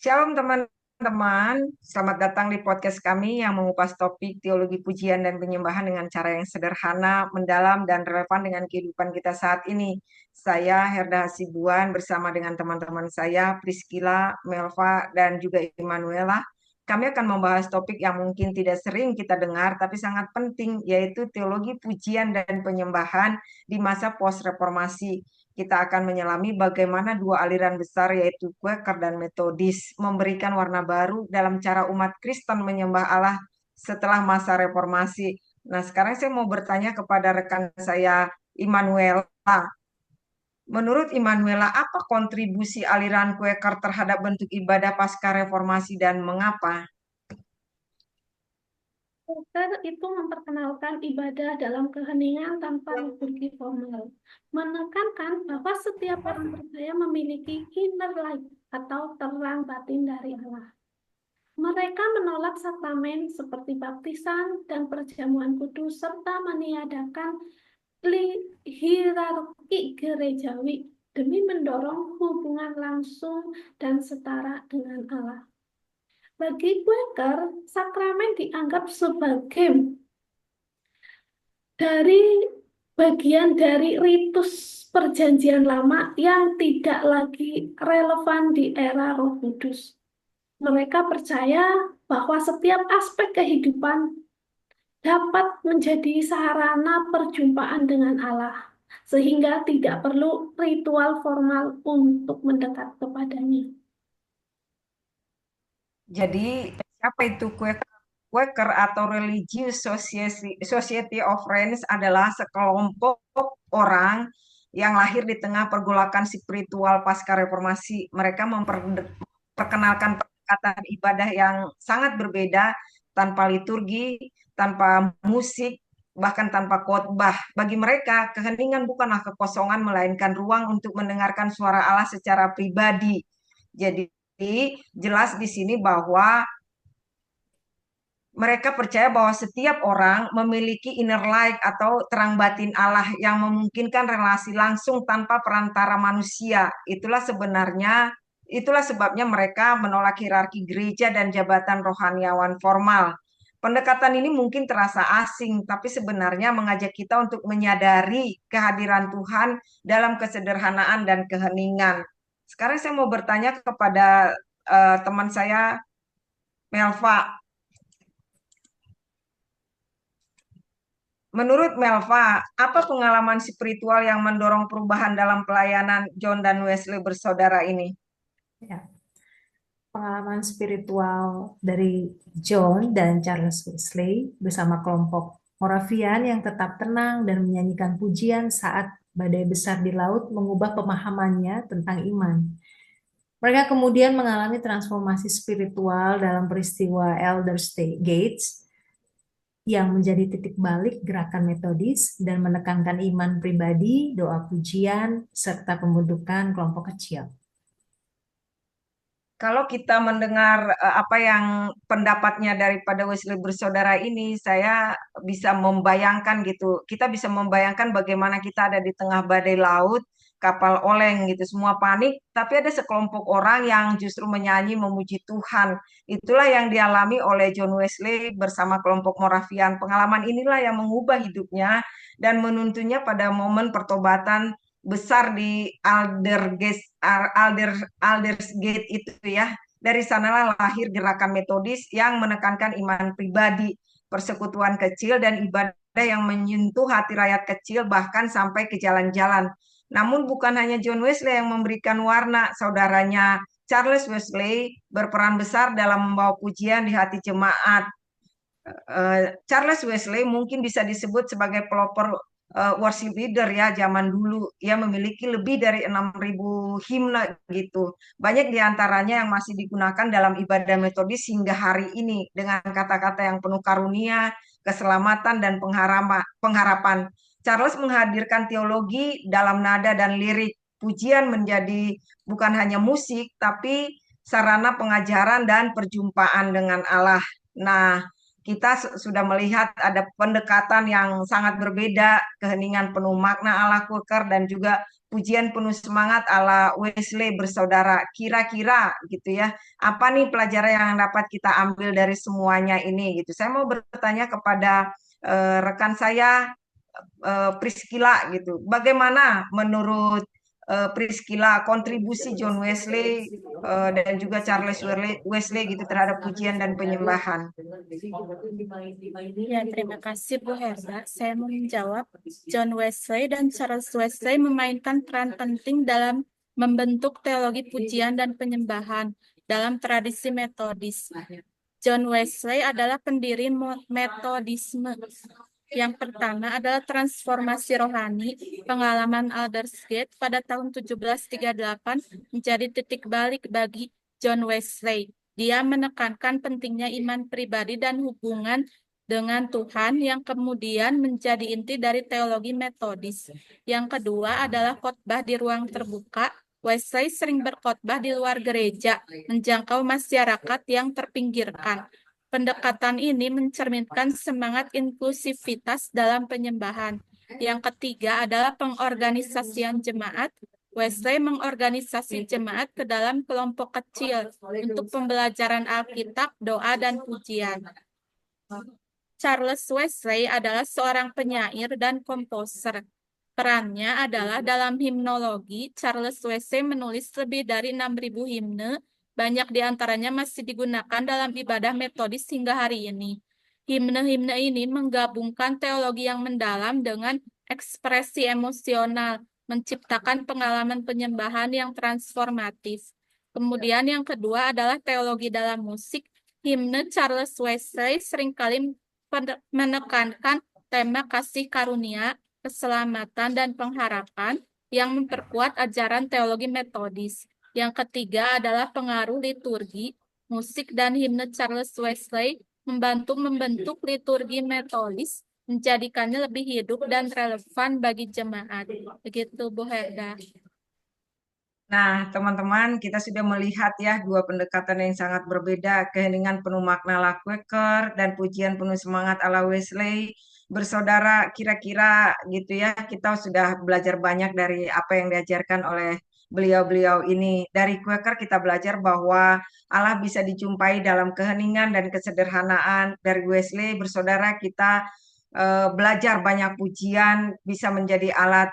Shalom teman-teman, selamat datang di podcast kami yang mengupas topik teologi pujian dan penyembahan dengan cara yang sederhana, mendalam, dan relevan dengan kehidupan kita saat ini. Saya Herda Hasibuan bersama dengan teman-teman saya, Priscila, Melva, dan juga Immanuela. Kami akan membahas topik yang mungkin tidak sering kita dengar, tapi sangat penting, yaitu teologi pujian dan penyembahan di masa post-reformasi. Kita akan menyelami bagaimana dua aliran besar yaitu Quaker dan Metodis memberikan warna baru dalam cara umat Kristen menyembah Allah setelah masa reformasi. Nah, sekarang saya mau bertanya kepada rekan saya Immanuela. Menurut Immanuela, apa kontribusi aliran Quaker terhadap bentuk ibadah pasca reformasi dan mengapa? Luther itu memperkenalkan ibadah dalam keheningan tanpa liturgi formal, menekankan bahwa setiap orang percaya memiliki inner light atau terang batin dari Allah. Mereka menolak sakramen seperti baptisan dan perjamuan kudus serta meniadakan hierarki gerejawi demi mendorong hubungan langsung dan setara dengan Allah. Bagi Quaker, sakramen dianggap sebagai dari bagian dari ritus perjanjian lama yang tidak lagi relevan di era Roh Kudus. Mereka percaya bahwa setiap aspek kehidupan dapat menjadi sarana perjumpaan dengan Allah, sehingga tidak perlu ritual formal untuk mendekat kepadanya. Jadi, siapa itu Quaker? Quaker atau Religious Society of Friends adalah sekelompok orang yang lahir di tengah pergolakan spiritual pasca reformasi. Mereka memperkenalkan pendekatan ibadah yang sangat berbeda, tanpa liturgi, tanpa musik, bahkan tanpa khotbah. Bagi mereka, keheningan bukanlah kekosongan, melainkan ruang untuk mendengarkan suara Allah secara pribadi. Jadi, jelas di sini bahwa mereka percaya bahwa setiap orang memiliki inner light atau terang batin Allah yang memungkinkan relasi langsung tanpa perantara manusia. Itulah sebabnya mereka menolak hierarki gereja dan jabatan rohaniawan formal. Pendekatan ini mungkin terasa asing, tapi sebenarnya mengajak kita untuk menyadari kehadiran Tuhan dalam kesederhanaan dan keheningan. Sekarang saya mau bertanya kepada teman saya, Melva. Menurut Melva, apa pengalaman spiritual yang mendorong perubahan dalam pelayanan John dan Wesley bersaudara ini? Ya, pengalaman spiritual dari John dan Charles Wesley bersama kelompok Moravian yang tetap tenang dan menyanyikan pujian saat badai besar di laut mengubah pemahamannya tentang iman. Mereka kemudian mengalami transformasi spiritual dalam peristiwa Elder Gates yang menjadi titik balik gerakan metodis dan menekankan iman pribadi, doa pujian, serta pembentukan kelompok kecil. Kalau kita mendengar apa yang pendapatnya daripada Wesley bersaudara ini, saya bisa membayangkan gitu. Kita bisa membayangkan bagaimana kita ada di tengah badai laut, kapal oleng gitu, semua panik, tapi ada sekelompok orang yang justru menyanyi memuji Tuhan. Itulah yang dialami oleh John Wesley bersama kelompok Moravian. Pengalaman inilah yang mengubah hidupnya dan menuntunnya pada momen pertobatan besar di Aldersgate itu ya. Dari sanalah lahir gerakan metodis yang menekankan iman pribadi, persekutuan kecil, dan ibadah yang menyentuh hati rakyat kecil bahkan sampai ke jalan-jalan. Namun bukan hanya John Wesley yang memberikan warna, saudaranya Charles Wesley berperan besar dalam membawa pujian di hati jemaat. Charles Wesley mungkin bisa disebut sebagai pelopor worship leader ya zaman dulu. Ia memiliki lebih dari 6.000 himne gitu. Banyak diantaranya yang masih digunakan dalam ibadah metodis hingga hari ini dengan kata-kata yang penuh karunia, keselamatan, dan pengharapan. Charles menghadirkan teologi dalam nada dan lirik. Pujian menjadi bukan hanya musik, tapi sarana pengajaran dan perjumpaan dengan Allah. Nah, kita sudah melihat ada pendekatan yang sangat berbeda, keheningan penuh makna ala Quaker dan juga pujian penuh semangat ala Wesley bersaudara. Kira-kira gitu ya, apa nih pelajaran yang dapat kita ambil dari semuanya ini gitu. Saya mau bertanya kepada rekan saya Priscilla gitu. Bagaimana menurut Priscilla kontribusi John Wesley dan juga Charles Wesley gitu terhadap pujian dan penyembahan? Ya, terima kasih Bu Herda. Saya mau menjawab, John Wesley dan Charles Wesley memainkan peran penting dalam membentuk teologi pujian dan penyembahan dalam tradisi Metodis. John Wesley adalah pendiri Metodisme. Yang pertama adalah transformasi rohani, pengalaman Aldersgate pada tahun 1738 menjadi titik balik bagi John Wesley. Dia menekankan pentingnya iman pribadi dan hubungan dengan Tuhan yang kemudian menjadi inti dari teologi Metodis. Yang kedua adalah khotbah di ruang terbuka. Wesley sering berkhotbah di luar gereja, menjangkau masyarakat yang terpinggirkan. Pendekatan ini mencerminkan semangat inklusivitas dalam penyembahan. Yang ketiga adalah pengorganisasian jemaat. Wesley mengorganisasi jemaat ke dalam kelompok kecil untuk pembelajaran Alkitab, doa, dan pujian. Charles Wesley adalah seorang penyair dan komposer. Perannya adalah dalam himnologi. Charles Wesley menulis lebih dari 6.000 himne. Banyak di antaranya masih digunakan dalam ibadah Metodis hingga hari ini. Himne-himne ini menggabungkan teologi yang mendalam dengan ekspresi emosional, menciptakan pengalaman penyembahan yang transformatif. Kemudian yang kedua adalah teologi dalam musik. Himne Charles Wesley seringkali menekankan tema kasih karunia, keselamatan, dan pengharapan yang memperkuat ajaran teologi Metodis. Yang ketiga adalah pengaruh liturgi. Musik dan himne Charles Wesley membantu membentuk liturgi Metodis, menjadikannya lebih hidup dan relevan bagi jemaat. Begitu, Bu Herda. Nah, teman-teman, kita sudah melihat ya dua pendekatan yang sangat berbeda, keheningan penuh makna ala Quaker dan pujian penuh semangat ala Wesley. Bersaudara, kira-kira gitu ya, kita sudah belajar banyak dari apa yang diajarkan oleh beliau-beliau ini. Dari Quaker kita belajar bahwa Allah bisa dijumpai dalam keheningan dan kesederhanaan. Dari Wesley, bersaudara, kita belajar banyak pujian, bisa menjadi alat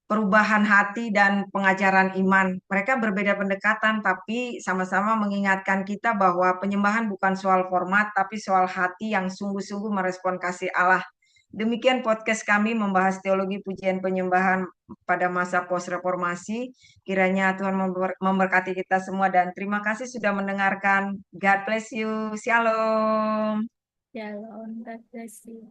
perubahan hati dan pengajaran iman. Mereka berbeda pendekatan, tapi sama-sama mengingatkan kita bahwa penyembahan bukan soal format, tapi soal hati yang sungguh-sungguh merespon kasih Allah. Demikian podcast kami membahas teologi pujian penyembahan pada masa post-reformasi. Kiranya Tuhan memberkati kita semua dan terima kasih sudah mendengarkan. God bless you. Shalom. Shalom, God bless you.